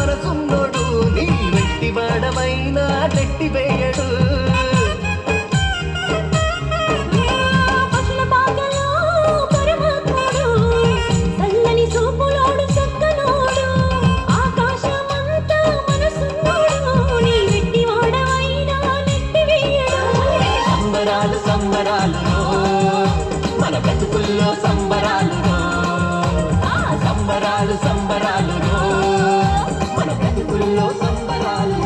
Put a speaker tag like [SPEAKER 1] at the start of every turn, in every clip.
[SPEAKER 1] మనసున్నోడు నీ వెట్టి వాడమైనా నెట్టి వేయడు సంబరాలు మన బ్రతుకుల్లో సంబరాలు సంబరాలు మన బ్రతుకుల్లో సంబరాలు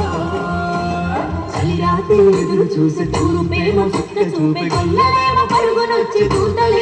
[SPEAKER 2] చలిరాత్రి ఎదురు చూసి తూర్పేమో చుక్క చూపే కొల్లవేమో పరుగునొచ్చి కూతలే